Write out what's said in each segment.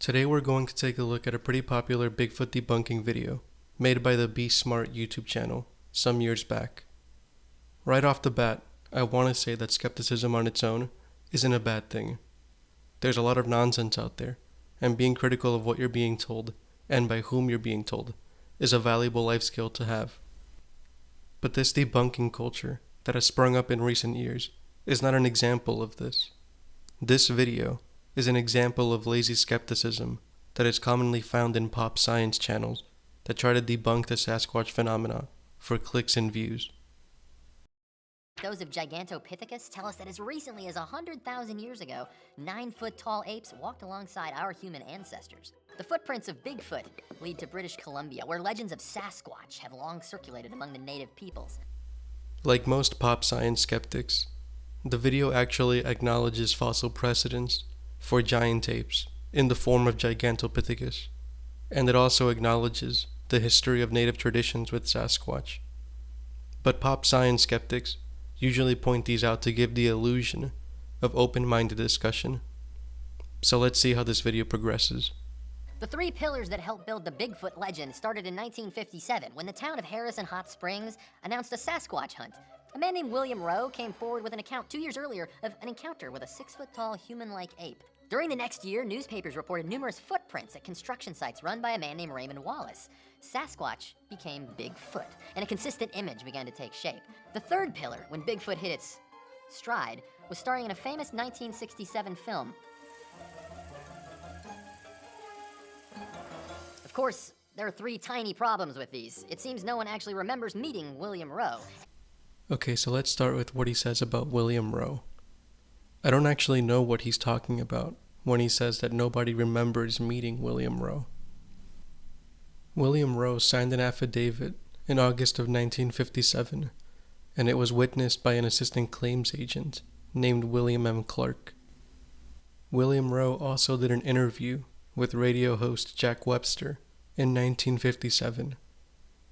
Today we're going to take a look at a pretty popular Bigfoot debunking video made by the Be Smart YouTube channel some years back. Right off the bat, I want to say that skepticism on its own isn't a bad thing. There's a lot of nonsense out there, and being critical of what you're being told, and by whom you're being told, is a valuable life skill to have. But this debunking culture that has sprung up in recent years is not an example of this. This video is an example of lazy skepticism that is commonly found in pop science channels that try to debunk the Sasquatch phenomena for clicks and views. Those of Gigantopithecus tell us that as recently as 100,000 years ago, 9-foot-tall apes walked alongside our human ancestors. The footprints of Bigfoot lead to British Columbia, where legends of Sasquatch have long circulated among the native peoples. Like most pop science skeptics, the video actually acknowledges fossil precedents for giant apes in the form of Gigantopithecus, and it also acknowledges the history of native traditions with Sasquatch. But pop science skeptics usually point these out to give the illusion of open-minded discussion. So let's see how this video progresses. The three pillars that helped build the Bigfoot legend started in 1957 when the town of Harrison Hot Springs announced a Sasquatch hunt. A man named William Rowe came forward with an account 2 years earlier of an encounter with a 6-foot-tall human-like ape. During the next year, newspapers reported numerous footprints at construction sites run by a man named Raymond Wallace. Sasquatch became Bigfoot, and a consistent image began to take shape. The third pillar, when Bigfoot hit its stride, was starring in a famous 1967 film. Of course, there are three tiny problems with these. It seems no one actually remembers meeting William Rowe. Okay, so let's start with what he says about William Rowe. I don't actually know what he's talking about when he says that nobody remembers meeting William Rowe. William Rowe signed an affidavit in August of 1957, and it was witnessed by an assistant claims agent named William M. Clark. William Rowe also did an interview with radio host Jack Webster in 1957.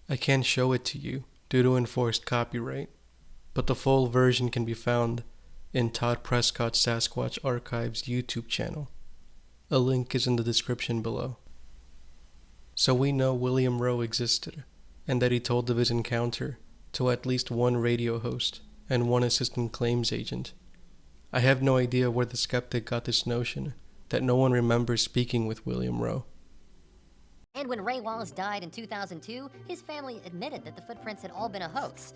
I can't show it to you due to enforced copyright, but the full version can be found in Todd Prescott's Sasquatch Archives YouTube channel. A link is in the description below. So we know William Rowe existed, and that he told of his encounter to at least one radio host and one assistant claims agent. I have no idea where the skeptic got this notion that no one remembers speaking with William Rowe. And when Ray Wallace died in 2002, his family admitted that the footprints had all been a hoax.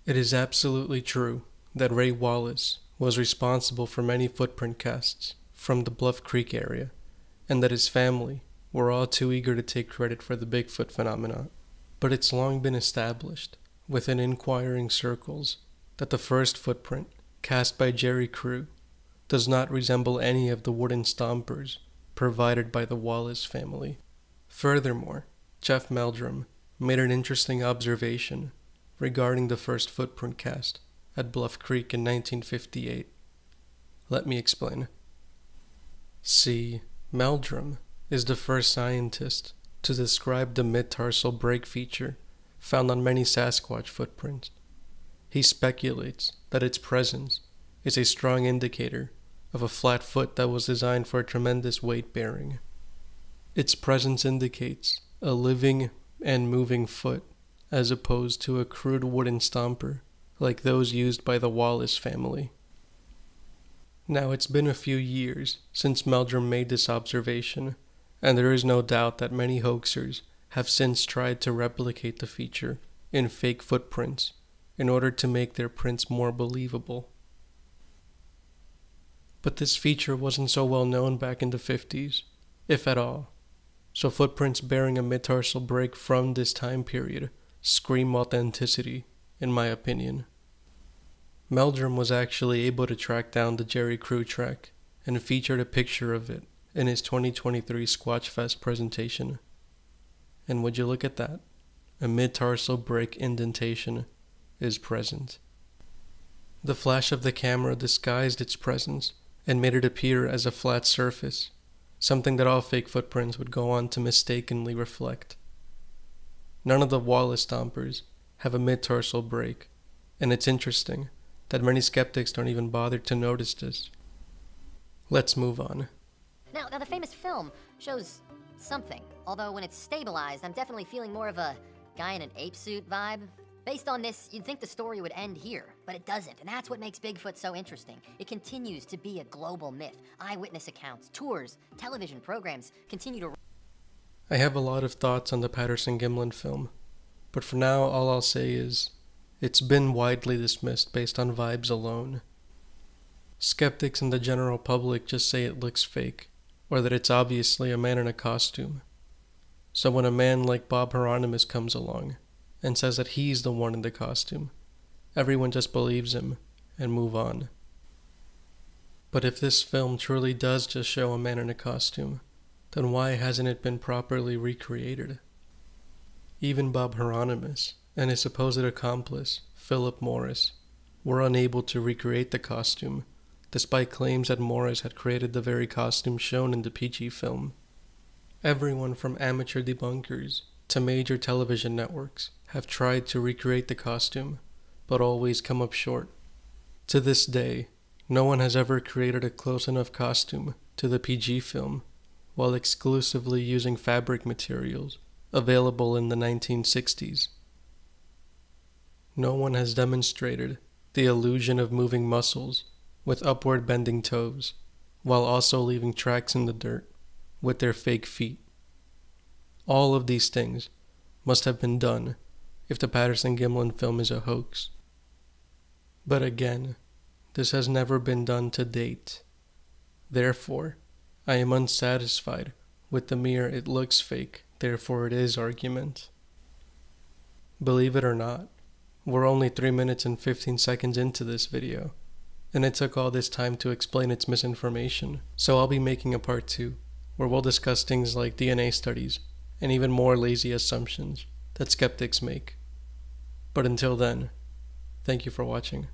It is absolutely true that Ray Wallace was responsible for many footprint casts from the Bluff Creek area, and that his family were all too eager to take credit for the Bigfoot phenomenon. But it's long been established within inquiring circles that the first footprint, cast by Jerry Crew, does not resemble any of the wooden stompers provided by the Wallace family. Furthermore, Jeff Meldrum made an interesting observation regarding the first footprint cast at Bluff Creek in 1958. Let me explain. See, Meldrum is the first scientist to describe the mid-tarsal break feature found on many Sasquatch footprints. He speculates that its presence is a strong indicator of a flat foot that was designed for a tremendous weight bearing. Its presence indicates a living and moving foot as opposed to a crude wooden stomper like those used by the Wallace family. Now, it's been a few years since Meldrum made this observation, and there is no doubt that many hoaxers have since tried to replicate the feature in fake footprints in order to make their prints more believable. But this feature wasn't so well known back in the 50s, if at all, so footprints bearing a mid-tarsal break from this time period scream authenticity, in my opinion. Meldrum was actually able to track down the Jerry Crew track and featured a picture of it in his 2023 Squatch Fest presentation. And would you look at that? A mid-tarsal break indentation is present. The flash of the camera disguised its presence and made it appear as a flat surface, something that all fake footprints would go on to mistakenly reflect. None of the Wallace stompers have a mid-tarsal break, and it's interesting that many skeptics don't even bother to notice this. Let's move on. Now the famous film shows something, although when it's stabilized, I'm definitely feeling more of a guy in an ape suit vibe. Based on this, you'd think the story would end here, but it doesn't, and that's what makes Bigfoot so interesting. It continues to be a global myth. Eyewitness accounts, tours, television programs continue to... I have a lot of thoughts on the Patterson Gimlin film, but for now all I'll say is, it's been widely dismissed based on vibes alone. Skeptics and the general public just say it looks fake, or that it's obviously a man in a costume. So when a man like Bob Hieronymus comes along, and says that he's the one in the costume, everyone just believes him and move on. But if this film truly does just show a man in a costume, then why hasn't it been properly recreated? Even Bob Hieronymus and his supposed accomplice, Philip Morris, were unable to recreate the costume, despite claims that Morris had created the very costume shown in the PG film. Everyone from amateur debunkers to major television networks have tried to recreate the costume, but always come up short. To this day, no one has ever created a close enough costume to the PG film, while exclusively using fabric materials available in the 1960s. No one has demonstrated the illusion of moving muscles with upward bending toes, while also leaving tracks in the dirt with their fake feet. All of these things must have been done if the Patterson Gimlin film is a hoax. But again, this has never been done to date. Therefore, I am unsatisfied with the mere "it looks fake, therefore it is" argument. Believe it or not, we're only 3 minutes and 15 seconds into this video, and it took all this time to explain its misinformation. So I'll be making a part 2, where we'll discuss things like DNA studies and even more lazy assumptions that skeptics make. But until then, thank you for watching.